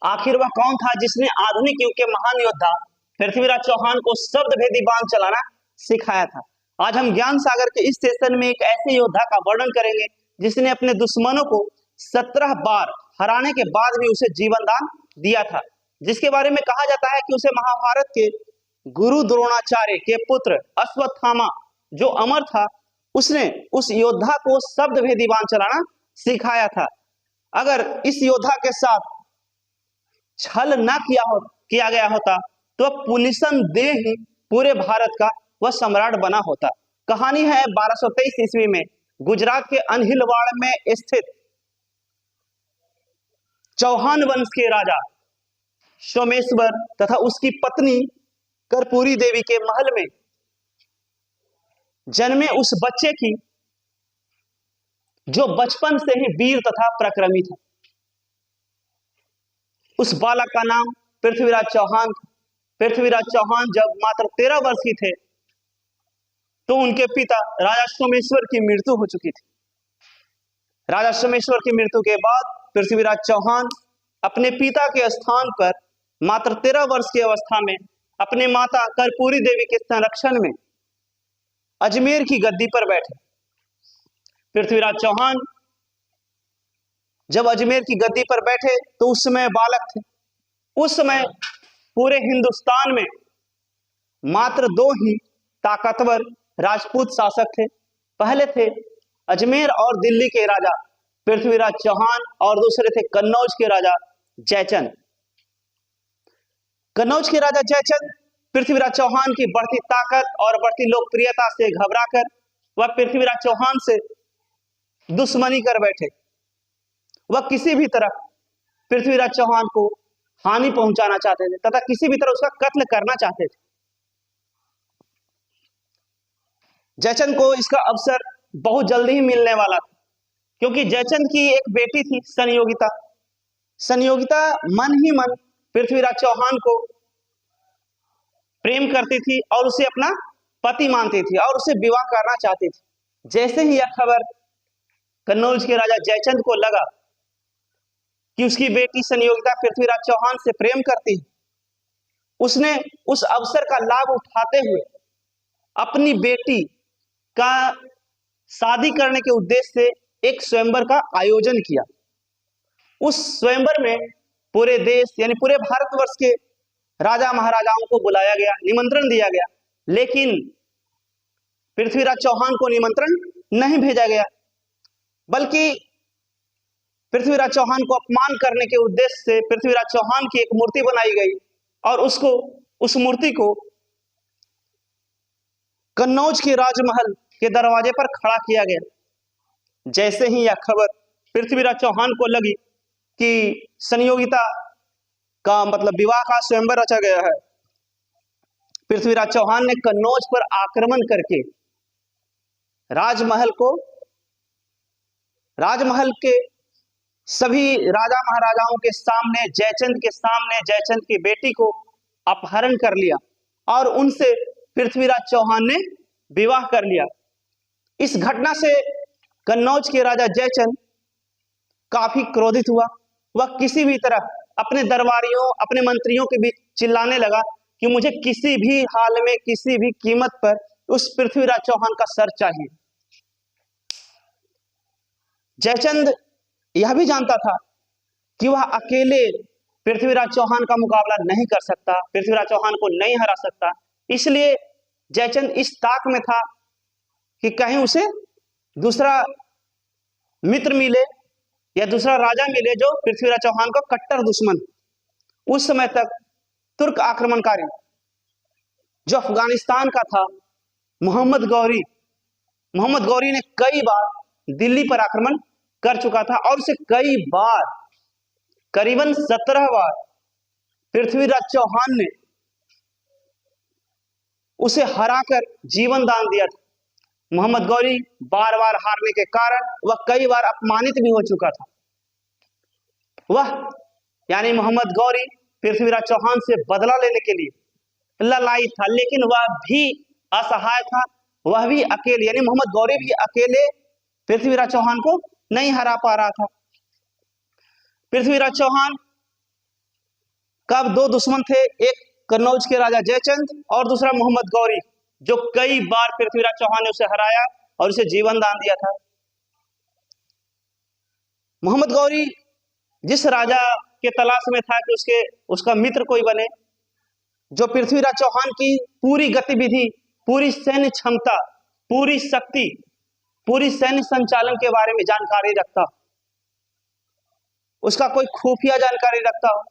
आखिर वह कौन था जिसने आधुनिक युग के महान योद्धा पृथ्वीराज चौहान को शब्द भेदी बाण चलाना सिखाया था। आज हम ज्ञान सागर के इस सेशन में एक ऐसे योद्धा का वर्णन करेंगे जिसने अपने दुश्मनों को 17 बार हराने के बाद भी उसे जीवन दान दिया था, जिसके बारे में कहा जाता है कि उसे महाभारत के गुरु द्रोणाचार्य के पुत्र अश्वत्थामा जो अमर था, उसने उस योद्धा को शब्द भेदी बाण चलाना सिखाया था। अगर इस योद्धा के साथ छल न किया गया होता तो निसंदेह ही पूरे भारत का वह सम्राट बना होता। कहानी है 1223 ईस्वी में गुजरात के अनहिलवाड़ में स्थित चौहान वंश के राजा सोमेश्वर तथा उसकी पत्नी कर्पूरी देवी के महल में जन्मे उस बच्चे की जो बचपन से ही वीर तथा पराक्रमी था। उस बालक का नाम पृथ्वीराज चौहान था। पृथ्वीराज चौहान जब मात्र 13 वर्ष के थे तो उनके पिता राजा सोमेश्वर की मृत्यु हो चुकी थी। राजा सोमेश्वर की मृत्यु के बाद पृथ्वीराज चौहान अपने पिता के स्थान पर मात्र 13 वर्ष की अवस्था में अपने माता कर्पूरी देवी के संरक्षण में अजमेर की गद्दी पर बैठे। पृथ्वीराज चौहान जब अजमेर की गद्दी पर बैठे तो उस समय बालक थे। उस समय पूरे हिंदुस्तान में मात्र 2 ही ताकतवर राजपूत शासक थे। पहले थे अजमेर और दिल्ली के राजा पृथ्वीराज चौहान और दूसरे थे कन्नौज के राजा जयचंद। कन्नौज के राजा जयचंद पृथ्वीराज चौहान की बढ़ती ताकत और बढ़ती लोकप्रियता से घबराकर वह पृथ्वीराज चौहान से दुश्मनी कर बैठे। वह किसी भी तरह पृथ्वीराज चौहान को हानि पहुंचाना चाहते थे तथा किसी भी तरह उसका कत्ल करना चाहते थे। जयचंद को इसका अवसर बहुत जल्दी ही मिलने वाला था, क्योंकि जयचंद की एक बेटी थी संयोगिता। संयोगिता मन ही मन पृथ्वीराज चौहान को प्रेम करती थी और उसे अपना पति मानती थी और उसे विवाह करना चाहती थी। जैसे ही यह खबर कन्नौज के राजा जयचंद को लगा कि उसकी बेटी संयोगिता पृथ्वीराज चौहान से प्रेम करती है, उसने उस अवसर का लाभ उठाते हुए अपनी बेटी का शादी करने के उद्देश्य से एक स्वयंवर का आयोजन किया। उस स्वयंवर में पूरे देश यानी पूरे भारतवर्ष के राजा महाराजाओं को बुलाया गया, निमंत्रण दिया गया, लेकिन पृथ्वीराज चौहान को निमंत्रण नहीं भेजा गया, बल्कि पृथ्वीराज चौहान को अपमान करने के उद्देश्य से पृथ्वीराज चौहान की एक मूर्ति बनाई गई और उस मूर्ति को कन्नौज के राजमहल के दरवाजे पर खड़ा किया गया। जैसे ही यह खबर पृथ्वीराज चौहान को लगी कि संयोगिता का मतलब विवाह का स्वयंवर रचा गया है, पृथ्वीराज चौहान ने कन्नौज पर आक्रमण करके राजमहल के सभी राजा महाराजाओं के सामने जयचंद की बेटी को अपहरण कर लिया और उनसे पृथ्वीराज चौहान ने विवाह कर लिया। इस घटना से कन्नौज के राजा जयचंद काफी क्रोधित हुआ। वह किसी भी तरह अपने दरबारियों अपने मंत्रियों के बीच चिल्लाने लगा कि मुझे किसी भी हाल में किसी भी कीमत पर उस पृथ्वीराज चौहान का सर चाहिए। जयचंद यह भी जानता था कि वह अकेले पृथ्वीराज चौहान का मुकाबला नहीं कर सकता, पृथ्वीराज चौहान को नहीं हरा सकता। इसलिए जयचंद इस ताक में था कि कहीं उसे दूसरा मित्र मिले या दूसरा राजा मिले जो पृथ्वीराज चौहान का कट्टर दुश्मन। उस समय तक तुर्क आक्रमणकारी जो अफगानिस्तान का था मोहम्मद गौरी ने कई बार दिल्ली पर आक्रमण कर चुका था और उसे कई बार करीबन 17 बार पृथ्वीराज चौहान ने उसे हराकर जीवन दान दिया था। मोहम्मद गौरी बार बार हारने के कारण वह कई बार अपमानित भी हो चुका था। वह यानी मोहम्मद गौरी पृथ्वीराज चौहान से बदला लेने के लिए ललाई था, लेकिन वह भी असहाय था। वह भी अकेले यानी मोहम्मद गौरी भी अकेले पृथ्वीराज चौहान को नहीं हरा पा रहा था। पृथ्वीराज चौहान कब दो दुश्मन थे, एक कन्नौज के राजा जयचंद और दूसरा मोहम्मद गौरी, जो कई बार पृथ्वीराज चौहान ने उसे हराया और उसे जीवन दान दिया था। मोहम्मद गौरी जिस राजा के तलाश में था कि उसका मित्र कोई बने, जो पृथ्वीराज चौहान की पूरी गतिविधि, पूरी सैन्य क्षमता, पूरी शक्ति, पूरी सैन्य संचालन के बारे में जानकारी रखता, उसका कोई खुफिया जानकारी रखता हो,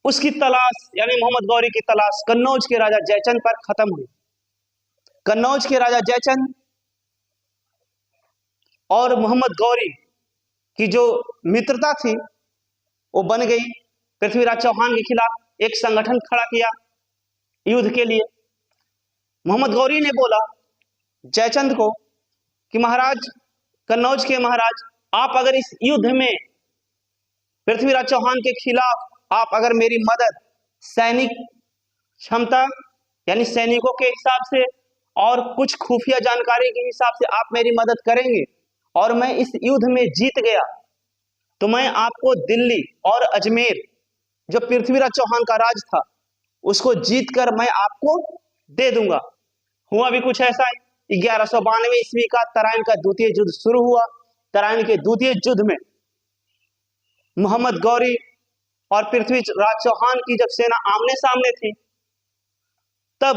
उसकी तलाश यानी मोहम्मद गौरी की तलाश कन्नौज के राजा जयचंद पर खत्म हुई। कन्नौज के राजा जयचंद और मोहम्मद गौरी की जो मित्रता थी वो बन गई। पृथ्वीराज चौहान के खिलाफ एक संगठन खड़ा किया युद्ध के लिए। मोहम्मद गौरी ने बोला जयचंद को कि महाराज, कन्नौज के महाराज, आप अगर इस युद्ध में पृथ्वीराज चौहान के खिलाफ आप अगर मेरी मदद सैनिक क्षमता यानी सैनिकों के हिसाब से और कुछ खुफिया जानकारी के हिसाब से आप मेरी मदद करेंगे और मैं इस युद्ध में जीत गया तो मैं आपको दिल्ली और अजमेर, जो पृथ्वीराज चौहान का राज था, उसको जीत कर मैं आपको दे दूंगा। हुआ भी कुछ ऐसा है। 1192 ईस्वी का तराइन का द्वितीय युद्ध शुरू हुआ। तराइन के द्वितीय युद्ध में मोहम्मद गौरी और पृथ्वीराज चौहान की जब सेना आमने सामने थी, तब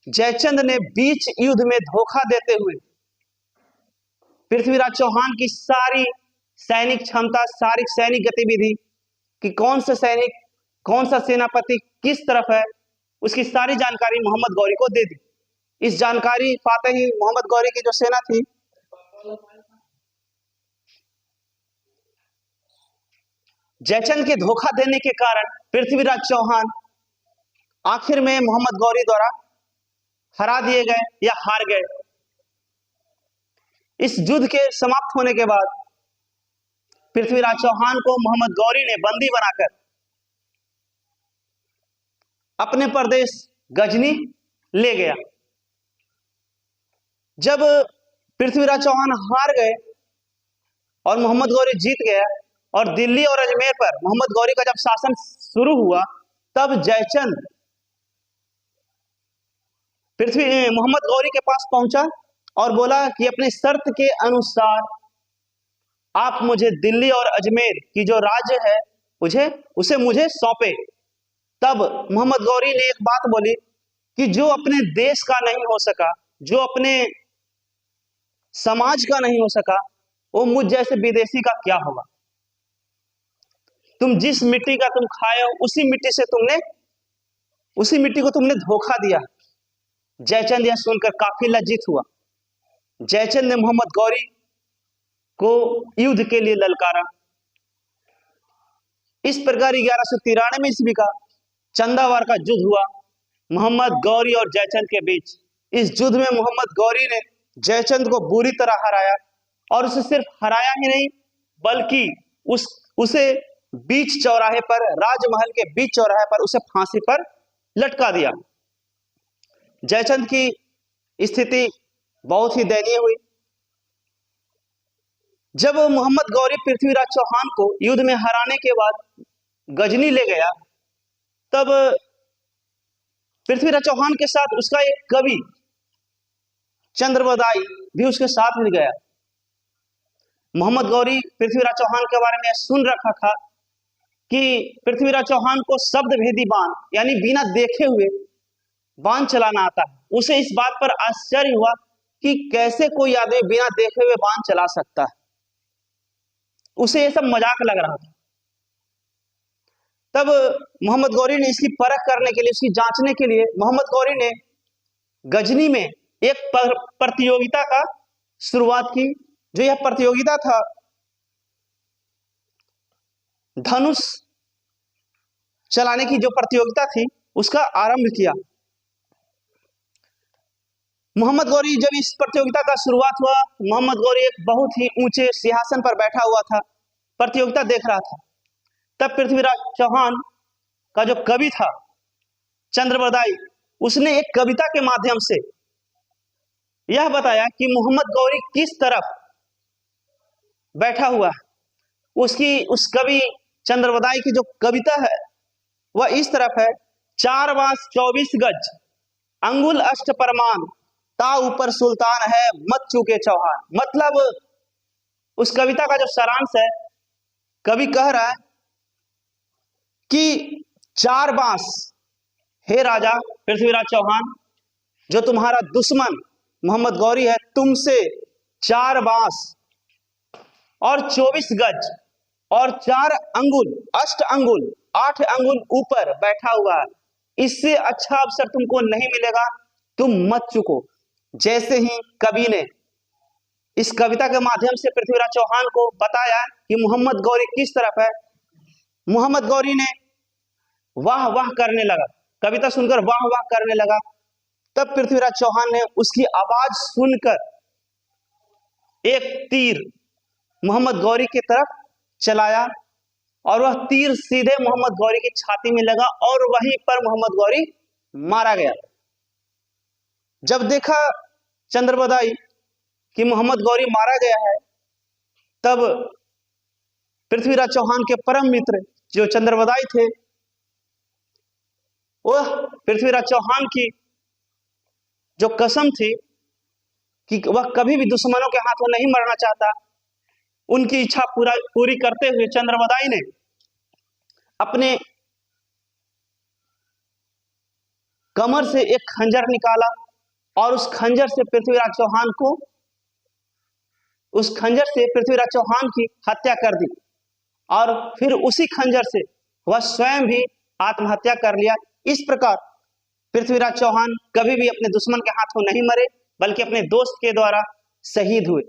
जयचंद ने बीच युद्ध में धोखा देते हुए पृथ्वीराज चौहान की सारी सैनिक क्षमता, सारी सैनिक गतिविधि कि कौन सा सैनिक, कौन सा सेनापति किस तरफ है, उसकी सारी जानकारी मोहम्मद गौरी को दे दी। इस जानकारी पाते ही मोहम्मद गौरी की जो सेना थी, जयचंद के धोखा देने के कारण पृथ्वीराज चौहान आखिर में मोहम्मद गौरी द्वारा हरा दिए गए या हार गए। इस युद्ध के समाप्त होने के बाद पृथ्वीराज चौहान को मोहम्मद गौरी ने बंदी बनाकर अपने प्रदेश गजनी ले गया। जब पृथ्वीराज चौहान हार गए और मोहम्मद गौरी जीत गया और दिल्ली और अजमेर पर मोहम्मद गौरी का जब शासन शुरू हुआ, तब जयचंद मोहम्मद गौरी के पास पहुंचा और बोला कि अपनी शर्त के अनुसार आप मुझे दिल्ली और अजमेर की जो राज्य है उसे मुझे सौंपे। तब मोहम्मद गौरी ने एक बात बोली कि जो अपने देश का नहीं हो सका, जो अपने समाज का नहीं हो सका, वो मुझ जैसे विदेशी का क्या होगा। तुम जिस मिट्टी का तुम खाए हो उसी मिट्टी को तुमने धोखा दिया। जयचंद यह सुनकर काफी लज्जित हुआ। जयचंद ने मोहम्मद गौरी को युद्ध के लिए ललकारा। इस प्रकार 1193 ईस्वी का चंदावार का युद्ध हुआ मोहम्मद गौरी और जयचंद के बीच। इस युद्ध में मोहम्मद गौरी ने जयचंद को बुरी तरह हराया और उसे सिर्फ हराया ही नहीं बल्कि उसे बीच चौराहे पर, राजमहल के बीच चौराहे पर उसे फांसी पर लटका दिया। जयचंद की स्थिति बहुत ही दयनीय हुई। जब मोहम्मद गौरी पृथ्वीराज चौहान को युद्ध में हराने के बाद गजनी ले गया, तब पृथ्वीराज चौहान के साथ उसका एक कवि चंद्रबदाई भी उसके साथ मिल गया। मोहम्मद गौरी पृथ्वीराज चौहान के बारे में सुन रखा था कि पृथ्वीराज चौहान को शब्द भेदी बाण यानी बिना देखे हुए बाण चलाना आता है। उसे इस बात पर आश्चर्य हुआ कि कैसे कोई आदमी बिना देखे हुए बाण चला सकता है। उसे यह सब मजाक लग रहा था। तब मोहम्मद गौरी ने इसकी परख करने के लिए, इसकी जांचने के लिए मोहम्मद गौरी ने गजनी में एक प्रतियोगिता का शुरुआत की। जो यह प्रतियोगिता था धनुष चलाने की जो प्रतियोगिता थी उसका आरंभ किया। मोहम्मद गौरी जब इस प्रतियोगिता का शुरुआत हुआ, मोहम्मद गौरी एक बहुत ही ऊंचे सिंहासन पर बैठा हुआ था, प्रतियोगिता देख रहा था। तब पृथ्वीराज चौहान का जो कवि था चंद्रबदाई, उसने एक कविता के माध्यम से यह बताया कि मोहम्मद गौरी किस तरफ बैठा हुआ है। उस कवि चंद्रबदाई की जो कविता है वह इस तरफ है, 4 बांस 24 गज, अंगुल अष्ट परमान, ता ऊपर सुल्तान है, मत चूके चौहान। मतलब उस कविता का जो सारांश है, कवि कह रहा है कि 4 बांस, हे राजा पृथ्वीराज चौहान, जो तुम्हारा दुश्मन मोहम्मद गौरी है, तुमसे 4 बांस और 24 गज और 4 अंगुल, 8 अंगुल, 8 अंगुल ऊपर बैठा हुआ है, इससे अच्छा अवसर तुमको नहीं मिलेगा, तुम मत चुको। जैसे ही कवि ने इस कविता के माध्यम से पृथ्वीराज चौहान को बताया कि मोहम्मद गौरी किस तरफ है, मोहम्मद गौरी ने वाह वाह करने लगा, कविता सुनकर वाह वाह करने लगा। तब पृथ्वीराज चौहान ने उसकी आवाज सुनकर एक तीर मोहम्मद गौरी की तरफ चलाया और वह तीर सीधे मोहम्मद गौरी की छाती में लगा और वहीं पर मोहम्मद गौरी मारा गया। जब देखा चंद्रबदाई कि मोहम्मद गौरी मारा गया है, तब पृथ्वीराज चौहान के परम मित्र जो चंद्रबदाई थे, वह पृथ्वीराज चौहान की जो कसम थी कि वह कभी भी दुश्मनों के हाथों नहीं मरना चाहता, उनकी इच्छा पूरी करते हुए चंद्रबदाई ने अपने कमर से एक खंजर निकाला और उस खंजर से पृथ्वीराज चौहान की हत्या कर दी और फिर उसी खंजर से वह स्वयं भी आत्महत्या कर लिया। इस प्रकार पृथ्वीराज चौहान कभी भी अपने दुश्मन के हाथों नहीं मरे, बल्कि अपने दोस्त के द्वारा शहीद हुए।